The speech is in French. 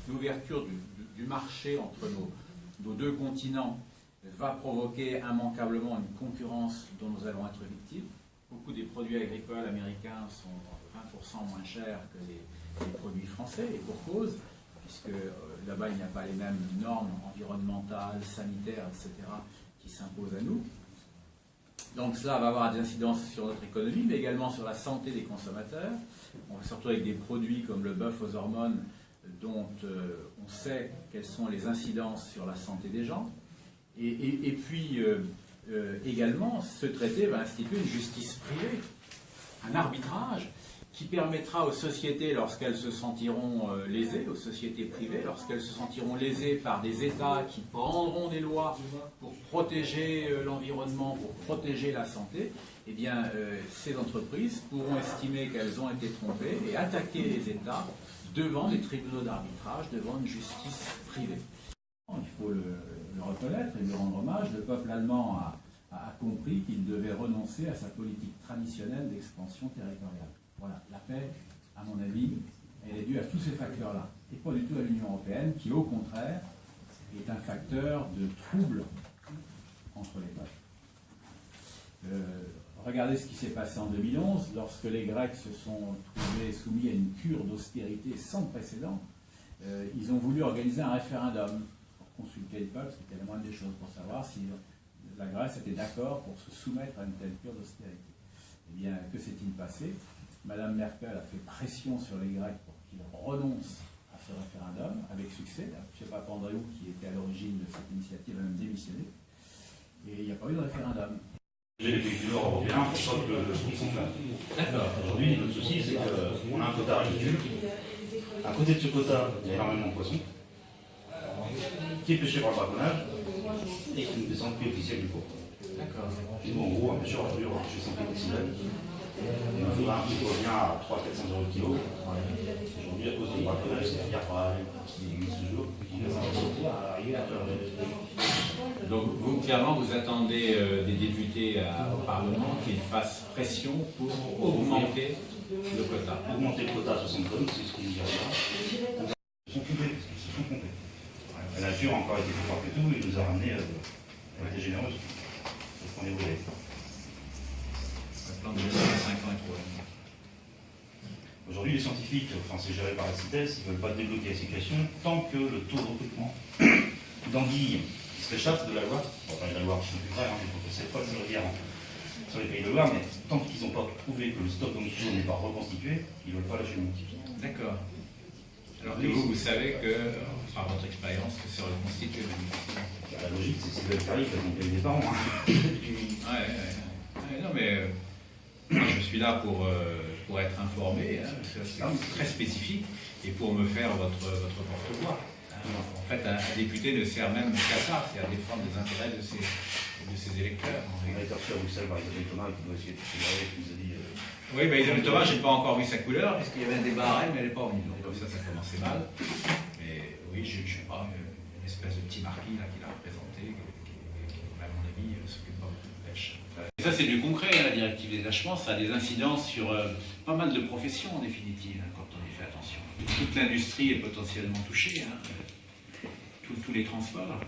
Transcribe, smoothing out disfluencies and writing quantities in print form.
l'ouverture du marché entre nos deux continents va provoquer immanquablement une concurrence dont nous allons être victimes. Beaucoup des produits agricoles américains sont 20% moins chers que les produits français, et pour cause, puisque là-bas il n'y a pas les mêmes normes environnementales, sanitaires, etc., qui s'imposent à nous. Donc cela va avoir des incidences sur notre économie, mais également sur la santé des consommateurs. On va se retrouver avec des produits comme le bœuf aux hormones, dont on sait quelles sont les incidences sur la santé des gens. Et puis, également, ce traité va instituer une justice privée, un arbitrage qui permettra aux sociétés, lorsqu'elles se sentiront lésées, aux sociétés privées, lorsqu'elles se sentiront lésées par des États qui prendront des lois pour protéger l'environnement, pour protéger la santé, eh bien, ces entreprises pourront estimer qu'elles ont été trompées et attaquer les États devant les tribunaux d'arbitrage, devant une justice privée. Il faut le reconnaître et lui rendre hommage. Le peuple allemand a compris qu'il devait renoncer à sa politique traditionnelle d'expansion territoriale. Voilà, la paix, à mon avis, elle est due à tous ces facteurs-là, et pas du tout à l'Union européenne, qui au contraire est un facteur de trouble entre les peuples. Regardez ce qui s'est passé en 2011, lorsque les Grecs se sont trouvés soumis à une cure d'austérité sans précédent. Ils ont voulu organiser un référendum pour consulter le peuple, c'était la moindre des choses, pour savoir si la Grèce était d'accord pour se soumettre à une telle cure d'austérité. Eh bien, que s'est-il passé? Madame Merkel a fait pression sur les Grecs pour qu'ils renoncent à ce référendum, avec succès. M. Papandréou, qui était à l'origine de cette initiative, a même démissionné. Et il n'y a pas eu de référendum. Les pays du Nord européens stoppent le poisson. D'accord. Aujourd'hui, notre souci, c'est qu'on a un quota ridicule. À côté de ce quota, il y a énormément de poissons qui est pêché par le braconnage et qui ne descend plus officiel du port. D'accord. Nous, en gros, un pêcheur aujourd'hui, on va pêcher 100 décibels. Il nous faudra un prix qui revient à 300-400 € le kilo. Aujourd'hui, à cause du braconnage, c'est la parallèle qui existe toujours. Donc, vous, clairement, vous attendez des députés au Parlement qu'ils fassent pression pour augmenter le quota. Augmenter le quota à 60 tonnes, c'est ce qu'ils nous diront. Ils se sont trompés. La nature a encore été plus forte que tout, il nous a ramené, elle a été généreuse. C'est ce qu'on est voulu. Le plan de 5 ans est trop long. Aujourd'hui, les scientifiques, enfin c'est géré par la CITES, ils ne veulent pas débloquer la situation tant que le taux de recrutement d'anguilles qui s'échappent de la Loire, enfin la Loire qui sont plus près, hein, donc c'est pas de rivière sur les pays de Loire, mais tant qu'ils n'ont pas prouvé que le stock d'anguilles jaunes n'est pas reconstitué, ils ne veulent pas lâcher le montier. D'accord. Alors que vous savez que, par votre expérience, que c'est reconstitué manifestement. La logique, c'est si le tarif, elles ont payé des parents. Non mais moi, je suis là pour être informé, hein, c'est très spécifique, et pour me faire votre porte-voix. En fait, un député ne sert même qu'à ça, c'est à défendre les intérêts de ses électeurs. On a été reçu à Bruxelles par Isabelle Thomas qui doit essayer de fédérer, qui nous a dit... Oui, Isabelle Thomas, je n'ai pas encore vu sa couleur, puisqu'il y avait un débat à Rennes, mais elle n'est pas venue. Donc comme ça commençait mal. Mais oui, je ne sais pas, une espèce de petit marquis là, qui l'a représenté, qui, à mon avis, s'occupe pas beaucoup de pêche. Et ça, c'est du concret, hein, la directive des lâchements, ça a des incidences sur pas mal de professions, en définitive, hein, quand on y fait attention. Toute l'industrie est potentiellement touchée, hein, tous les transports.